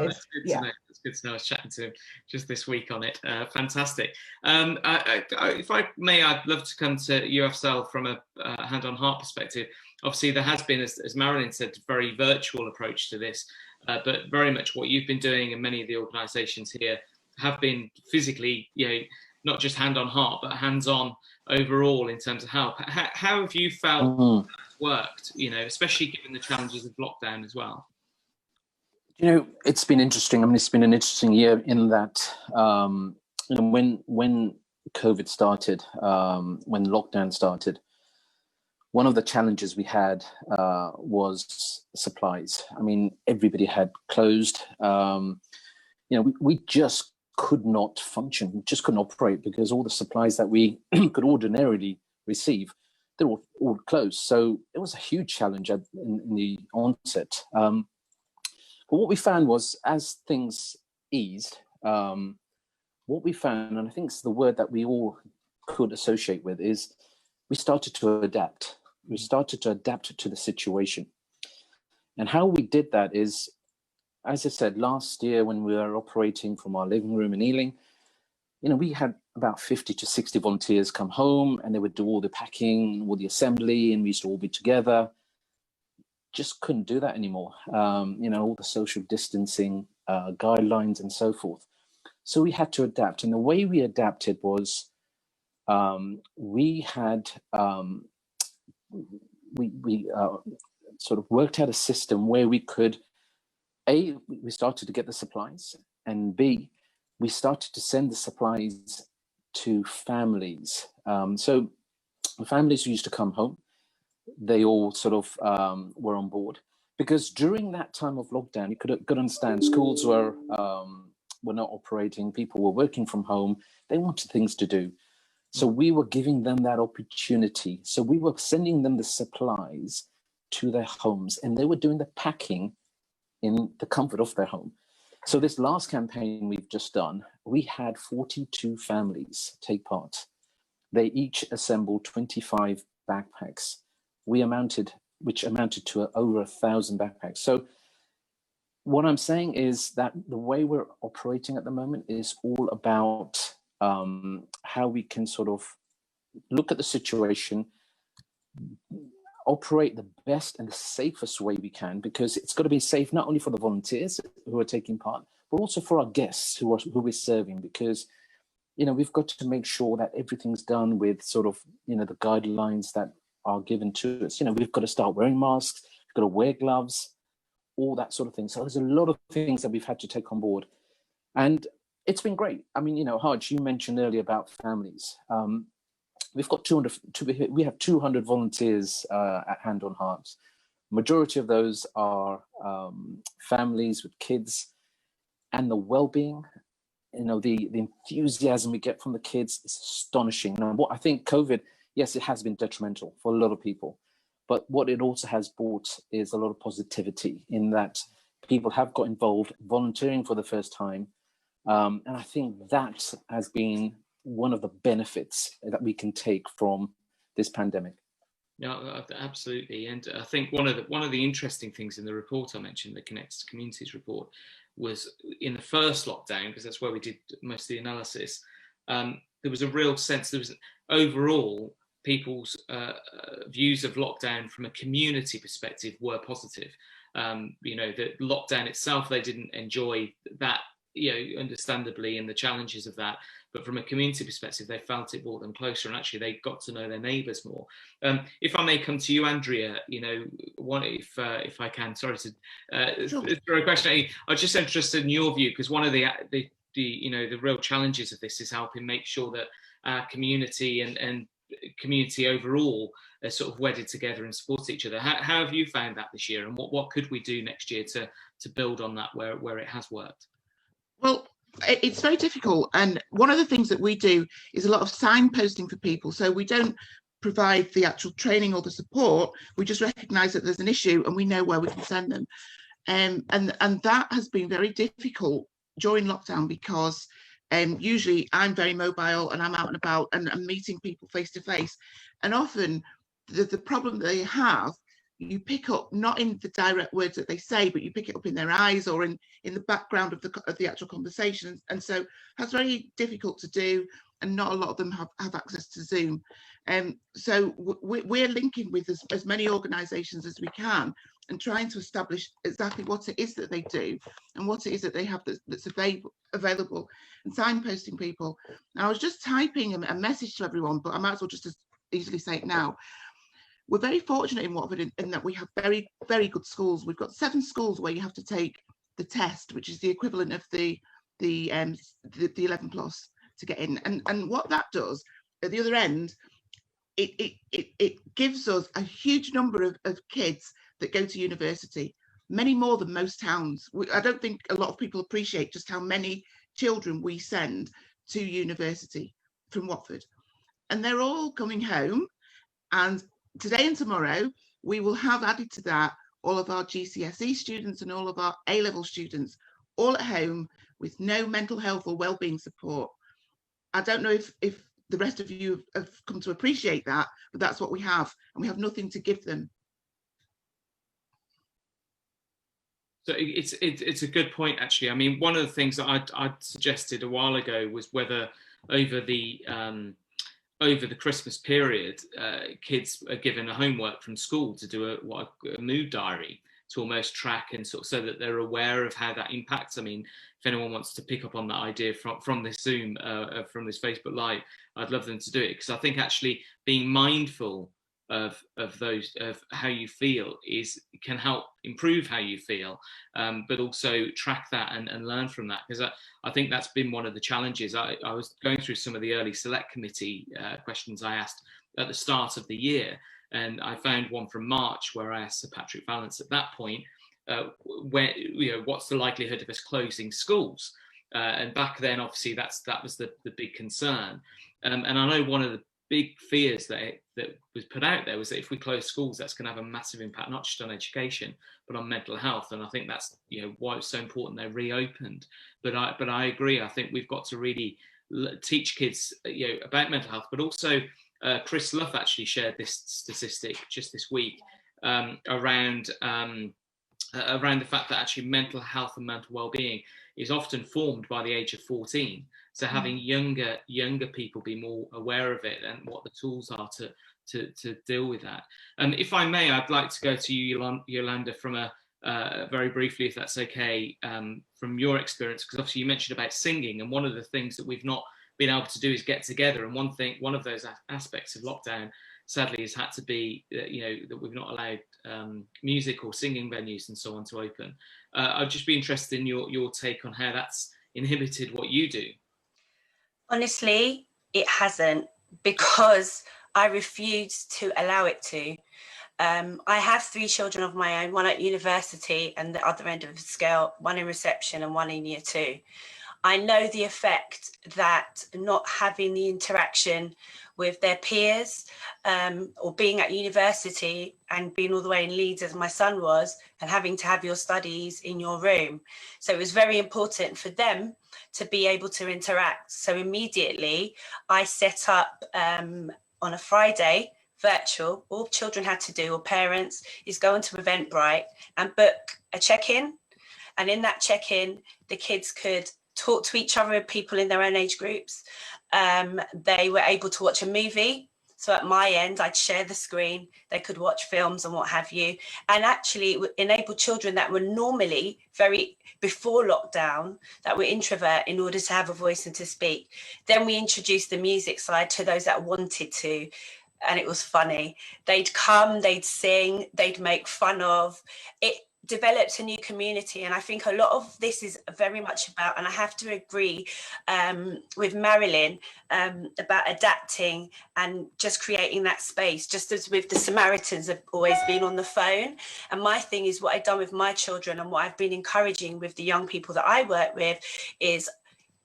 know. It's good to know. I was chatting to him just this week on it. Fantastic. If I may, I'd love to come to UFSL from a hand on heart perspective. Obviously, there has been, as Marilyn said, a very virtual approach to this, but very much what you've been doing, and many of the organisations here have been physically, you know, not just hand on heart, but hands on overall in terms of help. How have you felt that's worked, you know, especially given the challenges of lockdown as well? You know, it's been interesting. I mean, it's been an interesting year in that, you know, when COVID started, when lockdown started, one of the challenges we had was supplies. I mean, everybody had closed. You know, we just could not function, just couldn't operate, because all the supplies that we could ordinarily receive, they were all closed. So it was a huge challenge in the onset. But what we found was, as things eased, what we found, and I think it's the word that we all could associate with, is we started to adapt. We started to adapt to the situation. And how we did that is, as I said, last year when we were operating from our living room in Ealing, we had about 50 to 60 volunteers come home, and they would do all the packing, all the assembly, and we used to all be together. Just couldn't do that anymore. All the social distancing guidelines and so forth. So we had to adapt. And the way we adapted was we sort of worked out a system where we could, A, we started to get the supplies, and B, we started to send the supplies to families. So the families who used to come home, they all sort of were on board, because during that time of lockdown, you could understand schools were not operating, people were working from home, they wanted things to do. So we were giving them that opportunity. So we were sending them the supplies to their homes, and they were doing the packing in the comfort of their home. So this last campaign we've just done, we had 42 families take part. They each assembled 25 backpacks, which amounted to over 1,000 backpacks. So what I'm saying is that the way we're operating at the moment is all about how we can sort of look at the situation, operate the best and the safest way we can, because it's got to be safe not only for the volunteers who are taking part, but also for our guests who we're serving, because we've got to make sure that everything's done with sort of the guidelines that are given to us. We've got to start wearing masks, we've got to wear gloves, all that sort of thing. So there's a lot of things that we've had to take on board, and it's been great. I mean, Haj, you mentioned earlier about families. We've got 200 volunteers at Hand on Heart. Majority of those are families with kids, and the well-being, the enthusiasm we get from the kids is astonishing. Now, what I think COVID, yes, it has been detrimental for a lot of people, but what it also has brought is a lot of positivity in that people have got involved, volunteering for the first time. And I think that has been one of the benefits that we can take from this pandemic. No, absolutely. And I think one of the interesting things in the report I mentioned, the Connected Communities report, was in the first lockdown, because that's where we did most of the analysis, there was a real sense, there was overall people's views of lockdown from a community perspective were positive. The lockdown itself, they didn't enjoy that, understandably, and the challenges of that. But from a community perspective, they felt it brought them closer, and actually they got to know their neighbours more. If I may come to you, Andrea, if I can, sorry to throw a question at you. I was just interested in your view, because one of the real challenges of this is helping make sure that our community and community overall are sort of wedded together and support each other. How have you found that this year, and what could we do next year to build on that where it has worked? Well, it's very difficult, and one of the things that we do is a lot of signposting for people. So we don't provide the actual training or the support, we just recognize that there's an issue and we know where we can send them. And that has been very difficult during lockdown, because usually I'm very mobile and I'm out and about and I'm meeting people face to face, and often the problem they have, you pick up not in the direct words that they say, but you pick it up in their eyes or in the background of the actual conversation. And so that's very difficult to do, and not a lot of them have access to Zoom. So we're linking with as many organisations as we can and trying to establish exactly what it is that they do and what it is that they have that's available, and signposting people. And I was just typing a message to everyone, but I might as well just as easily say it now. We're very fortunate in Watford in that we have very, very good schools. We've got 7 schools where you have to take the test, which is the equivalent of the 11 plus to get in. And what that does at the other end, it gives us a huge number of kids that go to university, many more than most towns. I don't think a lot of people appreciate just how many children we send to university from Watford. And they're all coming home, and today and tomorrow, we will have added to that all of our GCSE students and all of our A-level students, all at home with no mental health or wellbeing support. I don't know if the rest of you have come to appreciate that, but that's what we have, and we have nothing to give them. So it's a good point, actually. I mean, one of the things that I'd suggested a while ago was whether over the Christmas period, kids are given a homework from school to do a mood diary to almost track and sort of so that they're aware of how that impacts. I mean, if anyone wants to pick up on that idea from this Zoom, from this Facebook Live, I'd love them to do it, because I think actually being mindful of how you feel can help improve how you feel, but also track that and learn from that, because I think that's been one of the challenges. I was going through some of the early select committee questions I asked at the start of the year, and I found one from March where I asked Sir Patrick Vallance at that point, what's the likelihood of us closing schools? And back then, obviously, that was the big concern. And I know one of the big fears that was put out there was that if we close schools, that's going to have a massive impact, not just on education, but on mental health. And I think that's why it's so important they're reopened. But I agree. I think we've got to really teach kids about mental health, but also Chris Luff actually shared this statistic just this week around the fact that actually mental health and mental well-being is often formed by the age of 14. So having younger people be more aware of it and what the tools are to deal with that. If I may, I'd like to go to you, Yolanda, from very briefly, if that's okay, from your experience, because obviously you mentioned about singing, and one of the things that we've not been able to do is get together. And one of those aspects of lockdown, sadly, has had to be that we've not allowed music or singing venues and so on to open. I'd just be interested in your take on how that's inhibited what you do. Honestly, it hasn't, because I refuse to allow it to. I have 3 children of my own, one at university and the other end of the scale, one in reception and one in year 2. I know the effect that not having the interaction with their peers, or being at university and being all the way in Leeds as my son was, and having to have your studies in your room. So it was very important for them to be able to interact. So immediately I set up on a Friday, virtual, all children had to do, or parents, is go onto Eventbrite and book a check-in. And in that check-in, the kids could talk to each other, people in their own age groups. They were able to watch a movie. So at my end, I'd share the screen. They could watch films and what have you. And actually it enabled children that were normally before lockdown, that were introvert, in order to have a voice and to speak. Then we introduced the music side to those that wanted to. And it was funny. They'd come, they'd sing, they'd make fun of it. Developed a new community, and I think a lot of this is very much about, and I have to agree with Marilyn about adapting and just creating that space, just as with the Samaritans have always been on the phone. And my thing is, what I've done with my children and what I've been encouraging with the young people that I work with is,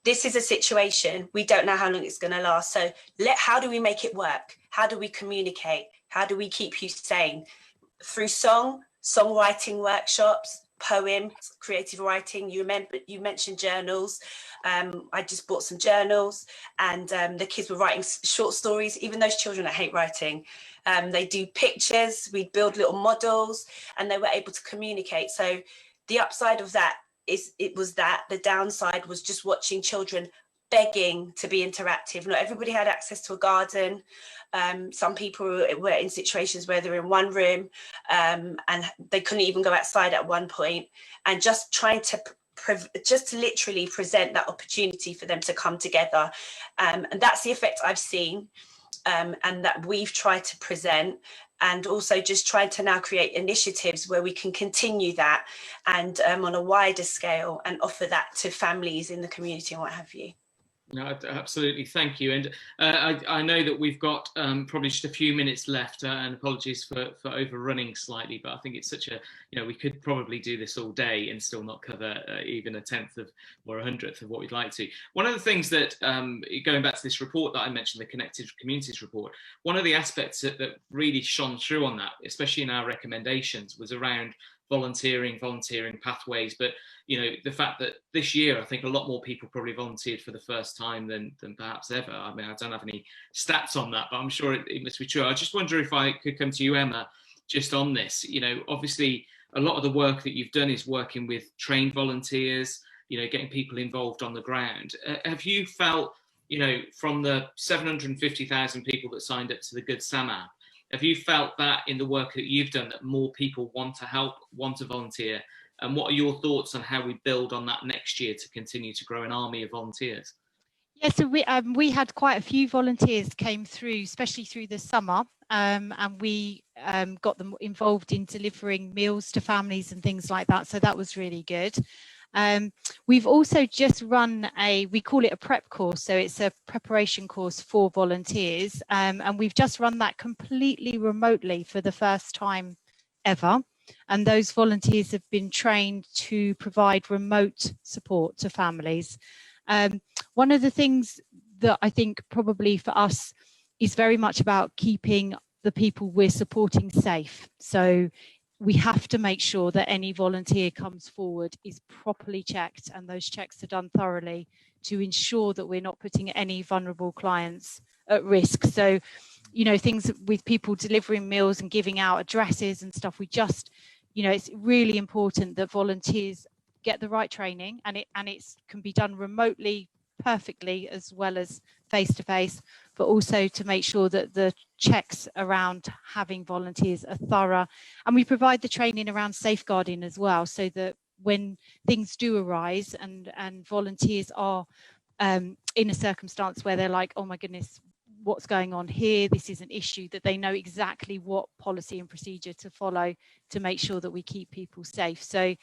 this is a situation, we don't know how long it's going to last, so how do we make it work? How do we communicate? How do we keep you sane? Through songwriting workshops, poems, creative writing. You mentioned journals. I just bought some journals, and the kids were writing short stories. Even those children that hate writing, they do pictures. We build little models, and they were able to communicate. So the upside of that is the downside was just watching children begging to be interactive. Not everybody had access to a garden. Some people were in situations where they're in one room and they couldn't even go outside at one point, and just trying to just literally present that opportunity for them to come together. And that's the effect I've seen, and that we've tried to present, and also just trying to now create initiatives where we can continue that and on a wider scale, and offer that to families in the community and what have you. No, absolutely. Thank you. And I know that we've got probably just a few minutes left, and apologies for overrunning slightly, but I think it's such a, we could probably do this all day and still not cover even a 10th of or 100th of what we'd like to. One of the things that, going back to this report that I mentioned, the Connected Communities report, one of the aspects that really shone through on that, especially in our recommendations, was around volunteering pathways. But the fact that this year I think a lot more people probably volunteered for the first time than perhaps ever. I mean, I don't have any stats on that, but I'm sure it must be true. I just wonder if I could come to you, Emma, just on this. Obviously a lot of the work that you've done is working with trained volunteers, you know, getting people involved on the ground. Have you felt, you know, from the 750,000 people that signed up to the Good Sam app, have you felt that in the work that you've done, that more people want to help, want to volunteer? And what are your thoughts on how we build on that next year to continue to grow an army of volunteers? Yeah, so we had quite a few volunteers came through, especially through the summer, and we got them involved in delivering meals to families and things like that. So that was really good. We've also just run we call it a prep course. So it's a preparation course for volunteers. And we've just run that completely remotely for the first time ever. And those volunteers have been trained to provide remote support to families. One of the things that I think probably for us is very much about keeping the people we're supporting safe. So we have to make sure that any volunteer comes forward is properly checked, and those checks are done thoroughly to ensure that we're not putting any vulnerable clients at risk. So, you know, things with people delivering meals and giving out addresses and stuff, we just, you know, it's really important that volunteers get the right training, and it can be done remotely perfectly as well as face to face, but also to make sure that the checks around having volunteers are thorough. And we provide the training around safeguarding as well, so that when things do arise and volunteers are in a circumstance where they're like, oh my goodness, what's going on here, this is an issue, that they know exactly what policy and procedure to follow to make sure that we keep people safe. So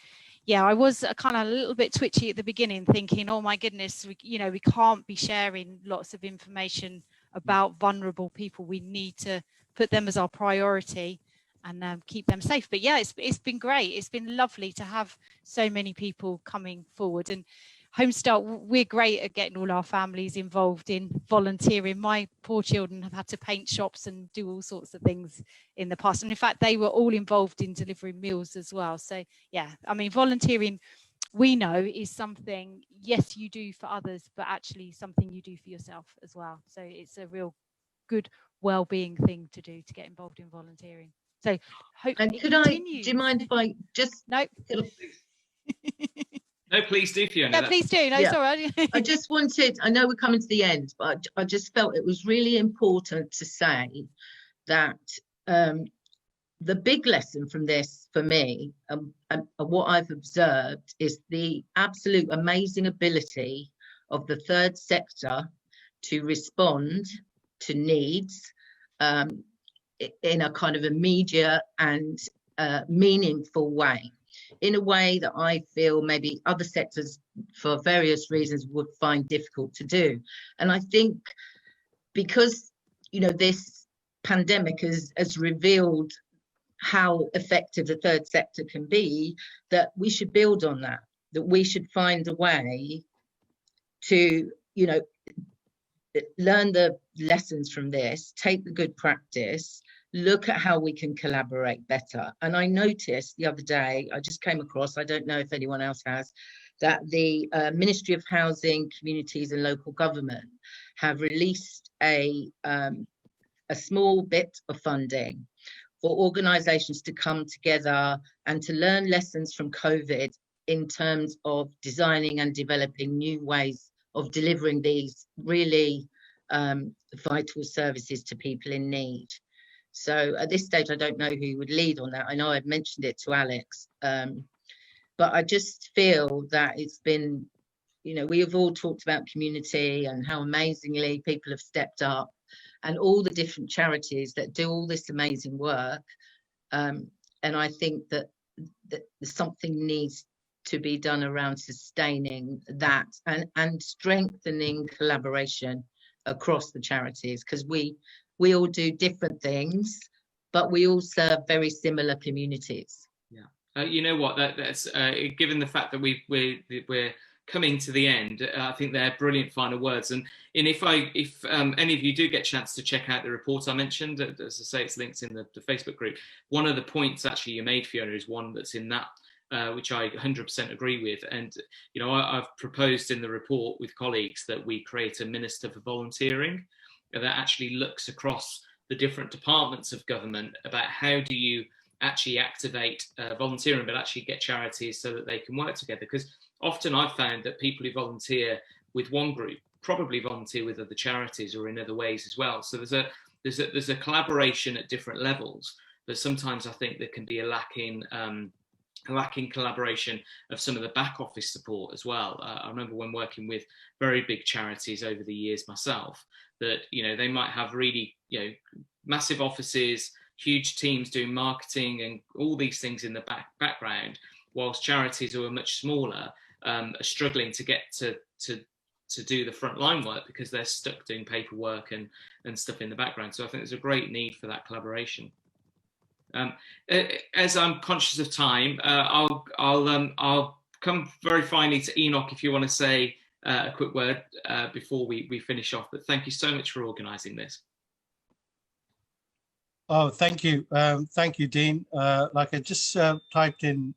yeah, I was kind of a little bit twitchy at the beginning, thinking, oh my goodness, we can't be sharing lots of information about vulnerable people. We need to put them as our priority and keep them safe. But yeah, it's been great. It's been lovely to have so many people coming forward. And Homestart, we're great at getting all our families involved in volunteering. My poor children have had to paint shops and do all sorts of things in the past. And in fact, they were all involved in delivering meals as well. So yeah, I mean, volunteering, we know, is something, yes, you do for others, but actually something you do for yourself as well. So it's a real good well-being thing to do, to get involved in volunteering. So hope and could continues. Do you mind if I just... No. No, please do, Fiona. Yeah, please do. No, yeah. Sorry. I just wanted, I know we're coming to the end, but I just felt it was really important to say that the big lesson from this for me, and what I've observed, is the absolute amazing ability of the third sector to respond to needs in a kind of immediate and meaningful way. In a way that I feel maybe other sectors, for various reasons, would find difficult to do. And I think because, you know, this pandemic has revealed how effective the third sector can be, that we should build on that, that we should find a way to, you know, learn the lessons from this, take the good practice, look at how we can collaborate better. And I noticed the other day, I just came across, I don't know if anyone else has, that the Ministry of Housing, Communities and Local Government have released a small bit of funding for organisations to come together and to learn lessons from COVID in terms of designing and developing new ways of delivering these really vital services to people in need. So at this stage, I don't know who would lead on that. I know I've mentioned it to Alex, but I just feel that it's been, you know, we have all talked about community and how amazingly people have stepped up, and all the different charities that do all this amazing work. And I think that something needs to be done around sustaining that and strengthening collaboration across the charities, because we all do different things, but we all serve very similar communities. Yeah, you know what? That's given the fact that we're coming to the end, I think they're brilliant final words. And if any of you do get a chance to check out the report I mentioned, as I say, it's linked in the Facebook group. One of the points actually you made, Fiona, is one that's in that, which I 100% agree with. And you know, I've proposed in the report with colleagues that we create a Minister for Volunteering that actually looks across the different departments of government about how do you actually activate volunteering, but actually get charities so that they can work together. Because often I've found that people who volunteer with one group probably volunteer with other charities or in other ways as well. So there's a collaboration at different levels, but sometimes I think there can be a lacking collaboration of some of the back office support as well. I remember when working with very big charities over the years myself, that they might have really massive offices, huge teams doing marketing and all these things in the background, whilst charities who are much smaller are struggling to get to do the frontline work because they're stuck doing paperwork and stuff in the background. So I think there's a great need for that collaboration. As I'm conscious of time, I'll come very finally to Enoch if you want to say a quick word before we finish off. But thank you so much for organising this. Oh, thank you. Thank you, Dean. Like I just typed in,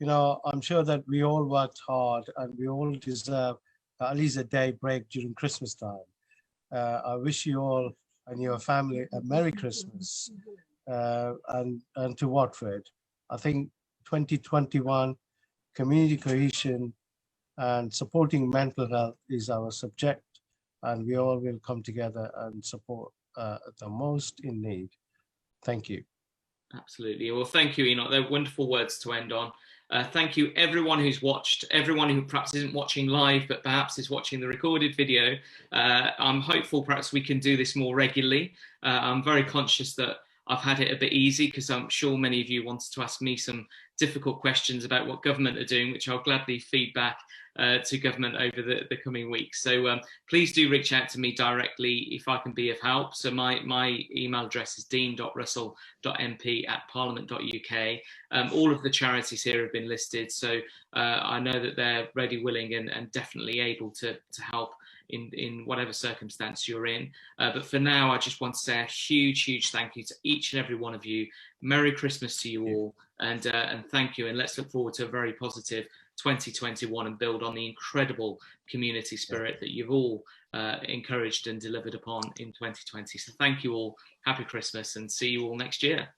I'm sure that we all worked hard and we all deserve at least a day break during Christmas time. I wish you all and your family a Merry Christmas and to Watford. I think 2021 community cohesion and supporting mental health is our subject, and we all will come together and support the most in need. Thank you. Absolutely. Well, thank you, Enoch. They're wonderful words to end on. Thank you, everyone who's watched, everyone who perhaps isn't watching live, but perhaps is watching the recorded video. I'm hopeful perhaps we can do this more regularly. I'm very conscious that I've had it a bit easy because I'm sure many of you wanted to ask me some difficult questions about what government are doing, which I'll gladly feed back to government over the coming weeks. So please do reach out to me directly if I can be of help. So my email address is dean.russell.mp@parliament.uk. All of the charities here have been listed, so I know that they're ready, willing and definitely able to help in whatever circumstance you're in. But for now, I just want to say a huge thank you to each and every one of you. Merry Christmas to you all, and thank you, and let's look forward to a very positive 2021 and build on the incredible community spirit that you've all encouraged and delivered upon in 2020. So thank you all, happy Christmas, and see you all next year.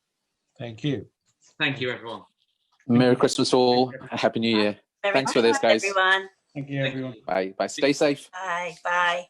Thank you. Thank you, everyone. Merry Christmas all, Happy New Year. Thanks for this, guys. Everyone. Thank you, everyone. Bye. Stay safe. Bye.